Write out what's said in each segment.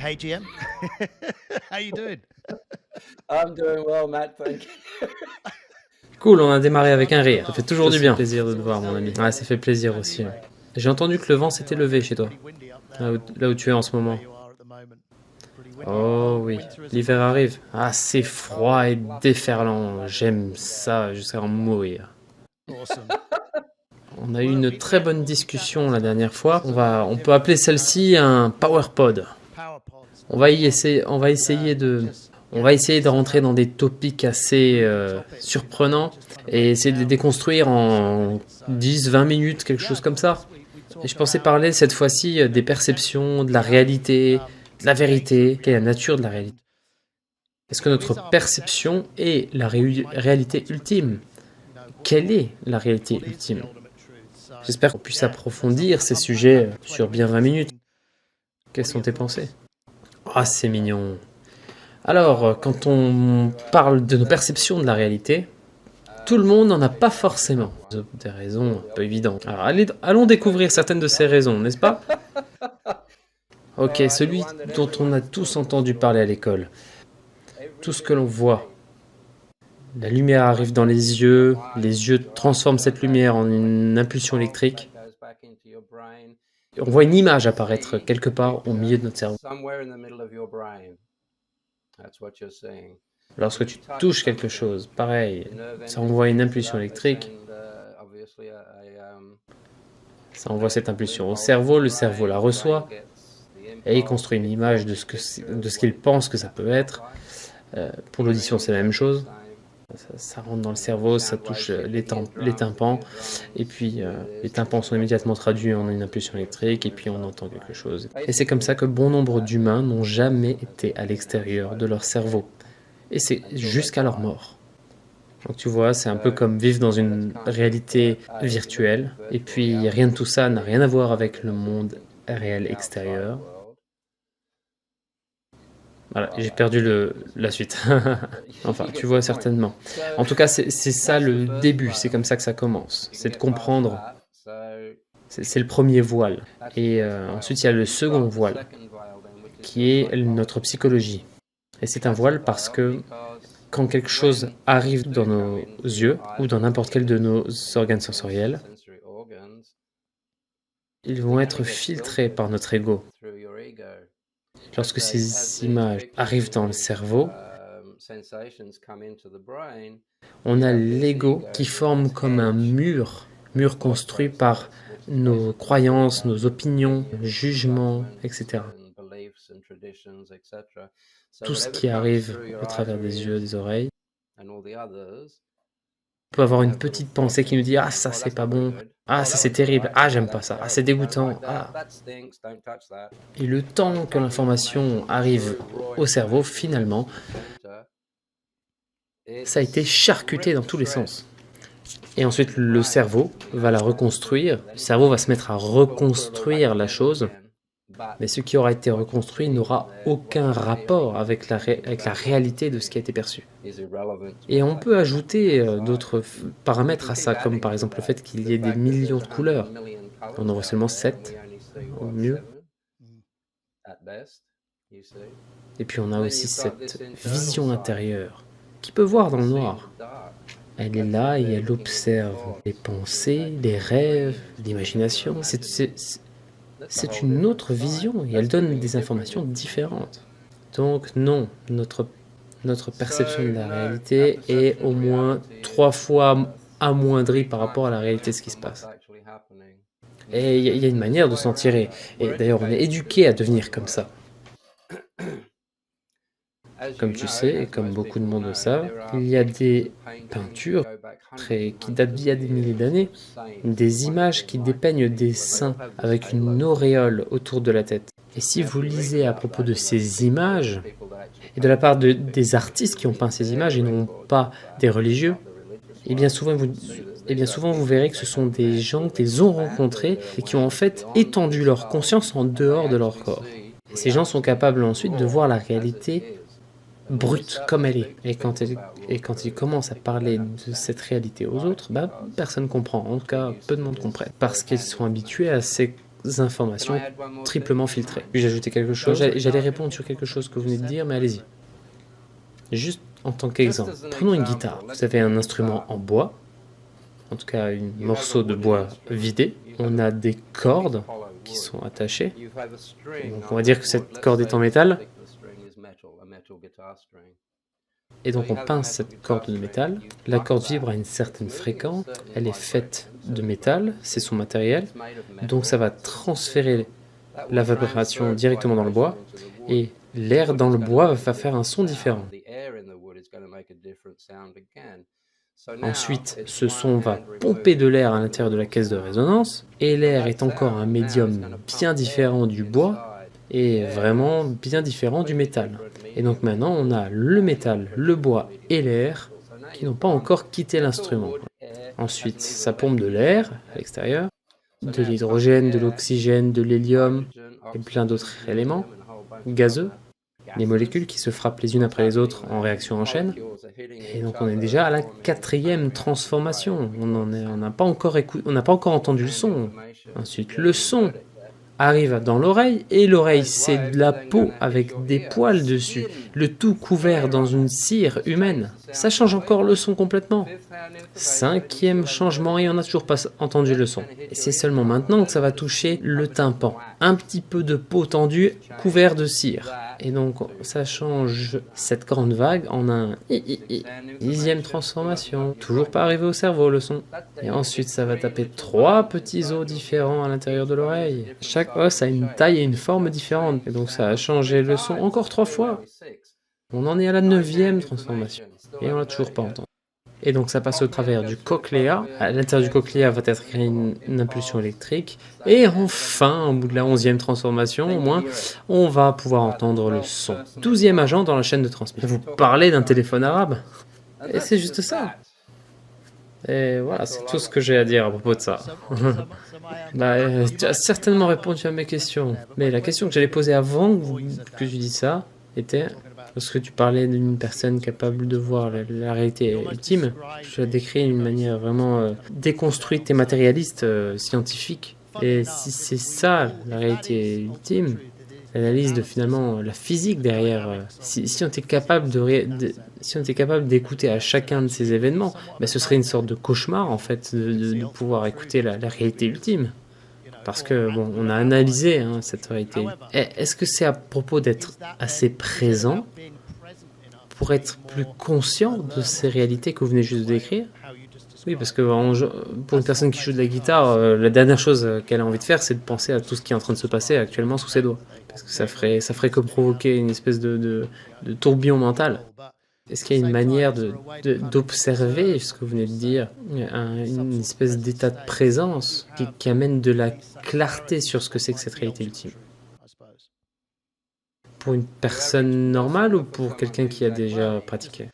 Hey GM, how you doing? I'm doing well, Matt, thank you. Cool, on a démarré avec un rire. Ça fait toujours du bien. Plaisir de te voir, mon ami. Ouais, ça fait plaisir aussi. J'ai entendu que le vent s'était levé chez toi, là où tu es en ce moment. Oh oui, l'hiver arrive. Ah, c'est froid et déferlant. J'aime ça jusqu'à en mourir. On a eu une très bonne discussion la dernière fois. On peut appeler celle-ci un PowerPod. On va essayer de rentrer dans des topics assez surprenants et essayer de les déconstruire en 10-20 minutes, quelque chose comme ça. Et je pensais parler cette fois-ci des perceptions, de la réalité, de la vérité, quelle est la nature de la réalité. Est-ce que notre perception est la réalité ultime? Quelle est la réalité ultime? J'espère qu'on puisse approfondir ces sujets sur bien 20 minutes. Quelles sont tes pensées? Ah, c'est mignon. Alors, quand on parle de nos perceptions de la réalité, tout le monde n'en a pas forcément. Des raisons un peu évidentes. Alors, allons découvrir certaines de ces raisons, n'est-ce pas? Ok, celui dont on a tous entendu parler à l'école. Tout ce que l'on voit. La lumière arrive dans les yeux transforment cette lumière en une impulsion électrique. On voit une image apparaître quelque part au milieu de notre cerveau. Lorsque tu touches quelque chose, pareil, ça envoie une impulsion électrique. Ça envoie cette impulsion au cerveau, le cerveau la reçoit et il construit une image de ce qu'il pense que ça peut être. Pour l'audition, c'est la même chose. Ça rentre dans le cerveau, ça touche les tympans, et puis les tympans sont immédiatement traduits en une impulsion électrique, et puis on entend quelque chose. Et c'est comme ça que bon nombre d'humains n'ont jamais été à l'extérieur de leur cerveau. Et c'est jusqu'à leur mort. Donc tu vois, c'est un peu comme vivre dans une réalité virtuelle, et puis rien de tout ça n'a rien à voir avec le monde réel extérieur. Voilà, j'ai perdu la suite. Enfin, tu vois certainement. En tout cas, c'est ça le début, c'est comme ça que ça commence. C'est de comprendre, c'est le premier voile. Et ensuite, il y a le second voile, qui est notre psychologie. Et c'est un voile parce que quand quelque chose arrive dans nos yeux, ou dans n'importe quel de nos organes sensoriels, ils vont être filtrés par notre ego. Lorsque ces images arrivent dans le cerveau, on a l'ego qui forme comme un mur construit par nos croyances, nos opinions, jugements, etc. Tout ce qui arrive au travers des yeux, des oreilles. On peut avoir une petite pensée qui nous dit « Ah, ça c'est pas bon, ah ça c'est terrible, ah j'aime pas ça, ah c'est dégoûtant, ah ». Et le temps que l'information arrive au cerveau, finalement, ça a été charcuté dans tous les sens. Et ensuite, le cerveau va la reconstruire. Le cerveau va se mettre à reconstruire la chose. Mais ce qui aura été reconstruit n'aura aucun rapport avec la réalité de ce qui a été perçu. Et on peut ajouter d'autres paramètres à ça, comme par exemple le fait qu'il y ait des millions de couleurs. On en voit seulement 7, au mieux. Et puis on a aussi cette vision intérieure, qui peut voir dans le noir. Elle est là et elle observe les pensées, les rêves, l'imagination. C'est une autre vision et elle donne des informations différentes. Donc non, notre perception de la réalité est au moins 3 fois amoindrie par rapport à la réalité de ce qui se passe. Et il y a une manière de s'en tirer. Et d'ailleurs, on est éduqué à devenir comme ça. Comme tu sais, et comme beaucoup de monde le savent, il y a des peintures qui datent d'il y a des milliers d'années, des images qui dépeignent des saints avec une auréole autour de la tête. Et si vous lisez à propos de ces images, et de la part des artistes qui ont peint ces images et non pas des religieux, et bien souvent vous verrez que ce sont des gens qu'ils ont rencontrés et qui ont en fait étendu leur conscience en dehors de leur corps. Et ces gens sont capables ensuite de voir la réalité brute comme elle est. Et quand ils commencent à parler de cette réalité aux autres, personne ne comprend. En tout cas, peu de monde comprend. Parce qu'ils sont habitués à ces informations triplement filtrées. Puis j'ai ajouté quelque chose, j'allais répondre sur quelque chose que vous venez de dire, mais allez-y. Juste en tant qu'exemple, prenons une guitare. Vous avez un instrument en bois, en tout cas un morceau de bois vidé. On a des cordes qui sont attachées. Donc on va dire que cette corde est en métal. Et donc on pince cette corde de métal. La corde vibre à une certaine fréquence. Elle est faite de métal, c'est son matériel. Donc ça va transférer la vibration directement dans le bois. Et l'air dans le bois va faire un son différent. Ensuite, ce son va pomper de l'air à l'intérieur de la caisse de résonance, et l'air est encore un médium bien différent du bois, et vraiment bien différent du métal. Et donc maintenant, on a le métal, le bois et l'air qui n'ont pas encore quitté l'instrument. Ensuite, ça pompe de l'air à l'extérieur, de l'hydrogène, de l'oxygène, de l'hélium, et plein d'autres éléments gazeux, les molécules qui se frappent les unes après les autres en réaction en chaîne. Et donc on est déjà à la 4e transformation. On n'a pas encore entendu le son. Ensuite, le son arrive dans l'oreille, et l'oreille, c'est de la peau avec des poils dessus, le tout couvert dans une cire humaine. Ça change encore le son complètement. 5e changement, et on n'a toujours pas entendu le son. Et c'est seulement maintenant que ça va toucher le tympan. Un petit peu de peau tendue, couvert de cire. Et donc ça change cette grande vague en un 10e transformation. Toujours pas arrivé au cerveau le son. Et ensuite ça va taper 3 petits os différents à l'intérieur de l'oreille. Chaque os a une taille et une forme différente. Et donc ça a changé le son encore 3 fois. On en est à la 9e transformation. Et on l'a toujours pas entendu. Et donc ça passe au travers du cochléa. À l'intérieur du cochléa va être créée une impulsion électrique. Et enfin, au bout de la 11e transformation, au moins, on va pouvoir entendre le son. 12e agent dans la chaîne de transmission. Vous parlez d'un téléphone arabe. Et c'est juste ça. Et voilà, c'est tout ce que j'ai à dire à propos de ça. Tu as certainement répondu à mes questions. Mais la question que j'allais poser avant que tu dises ça était... Lorsque tu parlais d'une personne capable de voir la réalité ultime, tu l'as décrit d'une manière vraiment déconstruite et matérialiste, scientifique. Et si c'est ça, la réalité ultime, l'analyse de finalement la physique derrière, si on était capable si on était capable d'écouter à chacun de ces événements, ce serait une sorte de cauchemar en fait, de pouvoir écouter la réalité ultime. Parce que, bon, on a analysé cette réalité. Est-ce que c'est à propos d'être assez présent pour être plus conscient de ces réalités que vous venez juste de décrire? Oui, parce que pour une personne qui joue de la guitare, la dernière chose qu'elle a envie de faire, c'est de penser à tout ce qui est en train de se passer actuellement sous ses doigts. Parce que ça ferait que provoquer une espèce de tourbillon mental. Est-ce qu'il y a une manière d'observer ce que vous venez de dire, une espèce d'état de présence qui amène de la clarté sur ce que c'est que cette réalité ultime? Pour une personne normale ou pour quelqu'un qui a déjà pratiqué?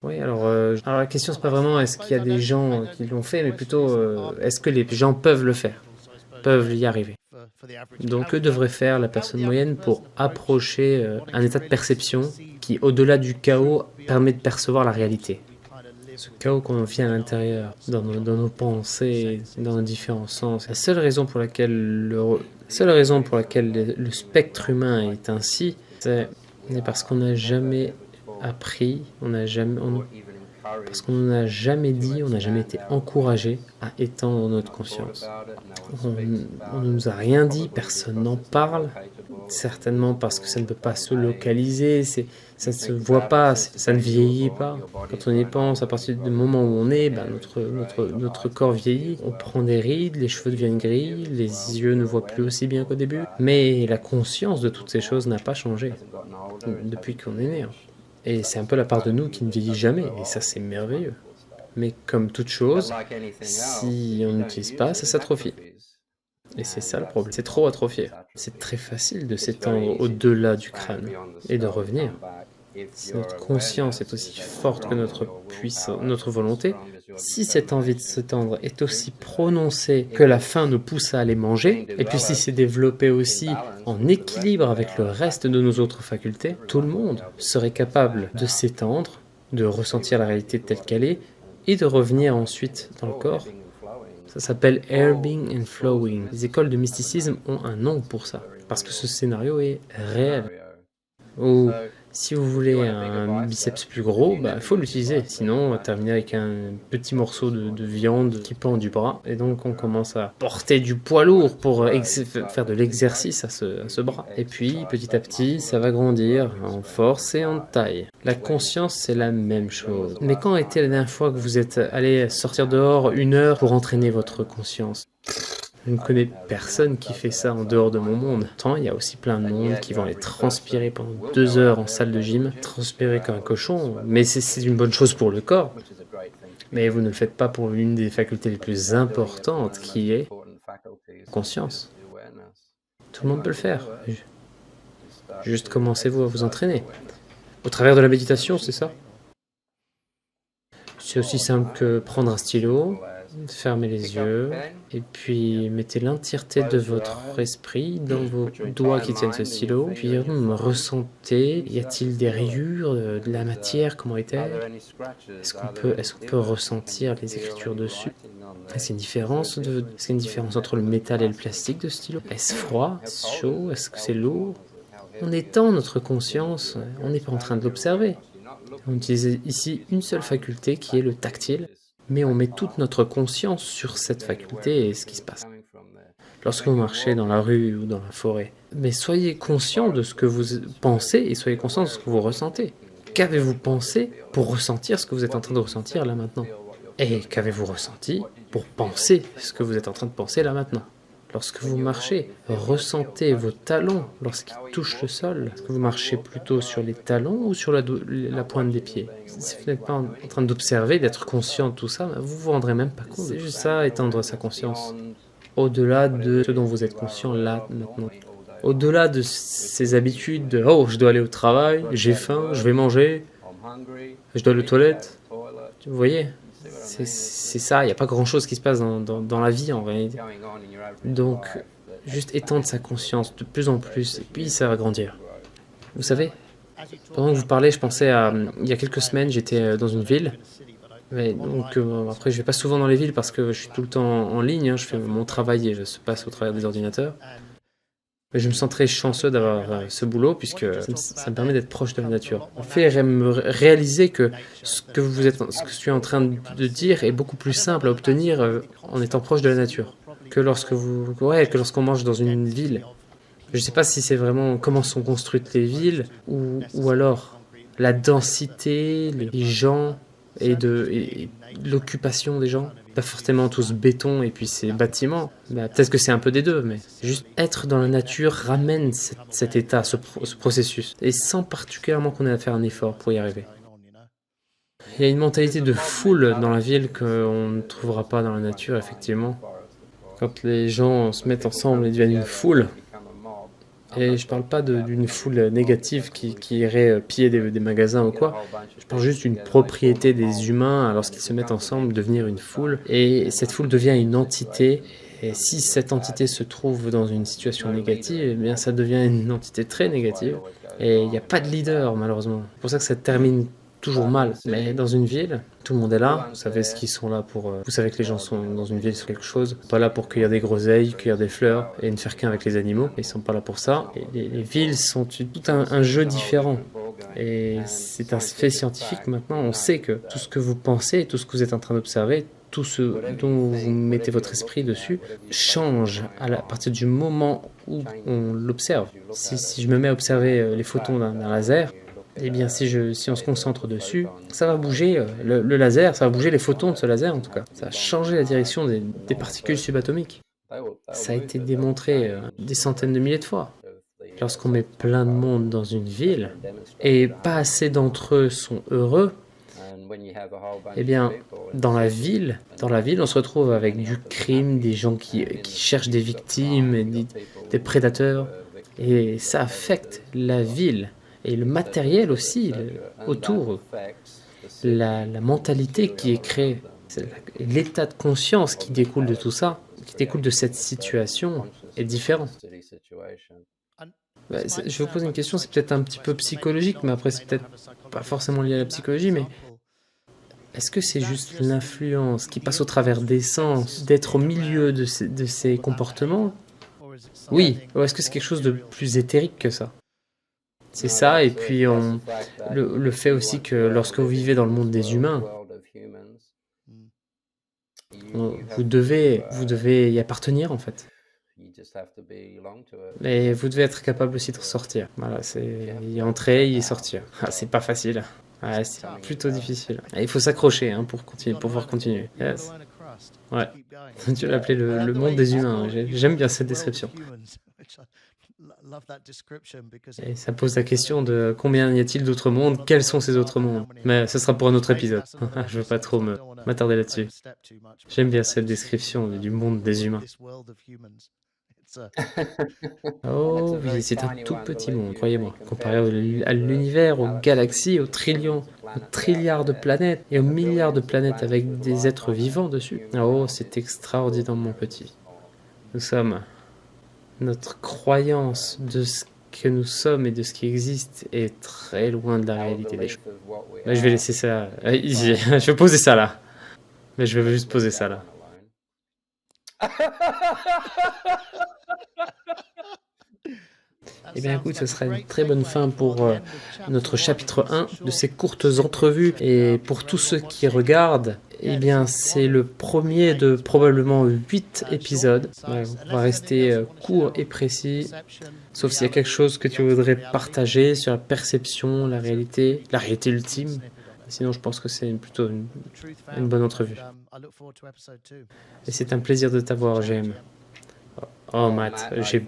Oui, alors la question c'est pas vraiment est-ce qu'il y a des gens qui l'ont fait, mais plutôt est-ce que les gens peuvent le faire, peuvent y arriver? Donc que devrait faire la personne moyenne pour approcher un état de perception qui, au-delà du chaos, permet de percevoir la réalité? Ce chaos qu'on vit à l'intérieur, dans nos pensées, dans nos différents sens. La seule raison pour laquelle le spectre humain est ainsi, c'est parce qu'on n'a jamais appris, parce qu'on n'a jamais dit, on n'a jamais été encouragé à étendre notre conscience. On ne nous a rien dit, personne n'en parle, certainement parce que ça ne peut pas se localiser, ça ne se voit pas, ça ne vieillit pas. Quand on y pense, à partir du moment où on est, notre corps vieillit, on prend des rides, les cheveux deviennent gris, les yeux ne voient plus aussi bien qu'au début. Mais la conscience de toutes ces choses n'a pas changé depuis qu'on est né. Et c'est un peu la part de nous qui ne vieillit jamais, et ça c'est merveilleux. Mais comme toute chose, si on n'utilise pas, ça s'atrophie. Et c'est ça le problème, c'est trop atrophié. C'est très facile de s'étendre au-delà du crâne et de revenir. Si notre conscience est aussi forte que notre volonté, si cette envie de s'étendre est aussi prononcée que la faim nous pousse à aller manger, et puis si c'est développé aussi en équilibre avec le reste de nos autres facultés, tout le monde serait capable de s'étendre, de ressentir la réalité telle qu'elle est, et de revenir ensuite dans le corps Ça s'appelle Ebbing and Flowing. Les écoles de mysticisme ont un nom pour ça, parce que ce scénario est réel. Ou si vous voulez un biceps plus gros, il faut l'utiliser. Sinon, on va terminer avec un petit morceau de viande qui pend du bras. Et donc, on commence à porter du poids lourd pour faire de l'exercice à ce bras. Et puis, petit à petit, ça va grandir en force et en taille. La conscience, c'est la même chose. Mais quand était la dernière fois que vous êtes allé sortir dehors 1 heure pour entraîner votre conscience ? Je ne connais personne qui fait ça en dehors de mon monde. Pourtant, il y a aussi plein de monde qui vont aller transpirer pendant 2 heures en salle de gym, transpirer comme un cochon, mais c'est une bonne chose pour le corps. Mais vous ne le faites pas pour l'une des facultés les plus importantes, qui est conscience. Tout le monde peut le faire. Juste commencez-vous à vous entraîner. Au travers de la méditation, c'est ça. C'est aussi simple que prendre un stylo, fermez les yeux et puis mettez l'entièreté de votre esprit dans vos doigts qui tiennent ce stylo. Puis ressentez, y a-t-il des rayures, de la matière, comment est-elle? Est-ce qu'on peut ressentir les écritures dessus? Est-ce qu'il y a une différence entre le métal et le plastique de ce stylo? Est-ce froid? Est-ce chaud? Est-ce que c'est lourd? On étend notre conscience, on n'est pas en train de l'observer. On utilise ici une seule faculté qui est le tactile. Mais on met toute notre conscience sur cette faculté et ce qui se passe. Lorsque vous marchez dans la rue ou dans la forêt, mais soyez conscient de ce que vous pensez et soyez conscient de ce que vous ressentez. Qu'avez-vous pensé pour ressentir ce que vous êtes en train de ressentir là maintenant? Et qu'avez-vous ressenti pour penser ce que vous êtes en train de penser là maintenant? Lorsque vous marchez, ressentez vos talons lorsqu'ils touchent le sol. Est-ce que vous marchez plutôt sur les talons ou sur la pointe des pieds? Si vous n'êtes pas en train d'observer, d'être conscient de tout ça, vous vous rendrez même pas compte. C'est juste ça, étendre sa conscience. Au-delà de ce dont vous êtes conscient là, maintenant. Au-delà de ces habitudes de « Oh, je dois aller au travail, j'ai faim, je vais manger, je dois aller aux toilettes ». Vous voyez? C'est ça, il n'y a pas grand-chose qui se passe dans la vie en réalité. Donc, juste étendre sa conscience de plus en plus, et puis ça va grandir. Vous savez, pendant que vous parlez, je pensais à... Il y a quelques semaines, j'étais dans une ville. Mais donc, après, je vais pas souvent dans les villes parce que je suis tout le temps en ligne. Je fais mon travail et je se passe au travers des ordinateurs. Mais je me sens très chanceux d'avoir ce boulot puisque ça me permet d'être proche de la nature. En fait, me réaliser que ce que je suis en train de dire est beaucoup plus simple à obtenir en étant proche de la nature que lorsqu'on mange dans une ville. Je ne sais pas si c'est vraiment comment sont construites les villes ou alors la densité, les gens et l'occupation des gens. Pas forcément tous béton et puis ces bâtiments. Peut-être que c'est un peu des deux, mais juste être dans la nature ramène cet état, ce processus. Et sans particulièrement qu'on ait à faire un effort pour y arriver. Il y a une mentalité de foule dans la ville qu'on ne trouvera pas dans la nature, effectivement. Quand les gens se mettent ensemble et deviennent une foule, et je parle pas d'une foule négative qui irait piller des magasins ou quoi. Je parle juste d'une propriété des humains lorsqu'ils se mettent ensemble devenir une foule. Et cette foule devient une entité. Et si cette entité se trouve dans une situation négative, eh bien ça devient une entité très négative. Et il n'y a pas de leader malheureusement. C'est pour ça que ça termine toujours mal. Mais dans une ville, tout le monde est là. Vous savez ce qu'ils sont là pour. Vous savez que les gens sont dans une ville sur quelque chose. Pas là pour cueillir des groseilles, cueillir des fleurs et ne faire qu'un avec les animaux. Ils sont pas là pour ça. Et les villes sont tout un jeu différent. Et c'est un fait scientifique maintenant. On sait que tout ce que vous pensez, tout ce que vous êtes en train d'observer, tout ce dont vous mettez votre esprit dessus, change à partir du moment où on l'observe. Si je me mets à observer les photons d'un laser, eh bien, si on se concentre dessus, ça va bouger le laser, ça va bouger les photons de ce laser en tout cas. Ça va changer la direction des particules subatomiques. Ça a été démontré des centaines de milliers de fois. Lorsqu'on met plein de monde dans une ville, et pas assez d'entre eux sont heureux, eh bien, dans la ville, on se retrouve avec du crime, des gens qui cherchent des victimes, et des prédateurs, et ça affecte la ville. Et le matériel aussi, autour, la mentalité qui est créée, l'état de conscience qui découle de tout ça, qui découle de cette situation, est différent. Je vais vous poser une question, c'est peut-être un petit peu psychologique, mais après c'est peut-être pas forcément lié à la psychologie, mais Est-ce que c'est juste l'influence qui passe au travers des sens, d'être au milieu de ces comportements? Oui, ou est-ce que c'est quelque chose de plus éthérique que ça? C'est ça, et puis le fait aussi que lorsque vous vivez dans le monde des humains, vous devez y appartenir en fait. Mais vous devez être capable aussi de sortir. Voilà, c'est y entrer, y sortir. Ah, c'est pas facile. Ouais, c'est plutôt difficile. Et il faut s'accrocher hein, pour pouvoir continuer. Yes. Ouais. Tu l'as appelé le monde des humains. J'aime bien cette description. Et ça pose la question de combien y a-t-il d'autres mondes? Quels sont ces autres mondes? Mais ce sera pour un autre épisode. Je veux pas trop m'attarder là-dessus. J'aime bien cette description du monde des humains. Oh oui, c'est un tout petit monde, croyez-moi. Comparé à l'univers, aux galaxies, aux trilliards de planètes et aux milliards de planètes avec des êtres vivants dessus. Oh, c'est extraordinairement petit. Notre croyance de ce que nous sommes et de ce qui existe est très loin de la réalité des choses. Mais je vais laisser ça ici. Je vais poser ça là. Mais je vais juste poser ça là. Eh bien écoute, ce sera une très bonne fin pour notre chapitre 1 de ces courtes entrevues. Et pour tous ceux qui regardent, eh bien c'est le premier de probablement 8 épisodes. On va rester court et précis, sauf s'il y a quelque chose que tu voudrais partager sur la perception, la réalité ultime. Sinon, je pense que c'est plutôt une bonne entrevue. Et c'est un plaisir de t'avoir, GM. Oh Matt, j'ai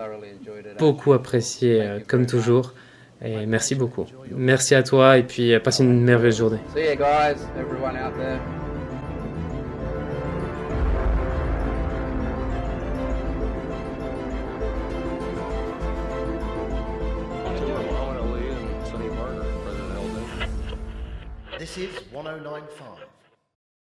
beaucoup apprécié comme toujours et merci beaucoup. Merci à toi et puis passe une merveilleuse journée. See ya, guys, everyone out there. This is 1095.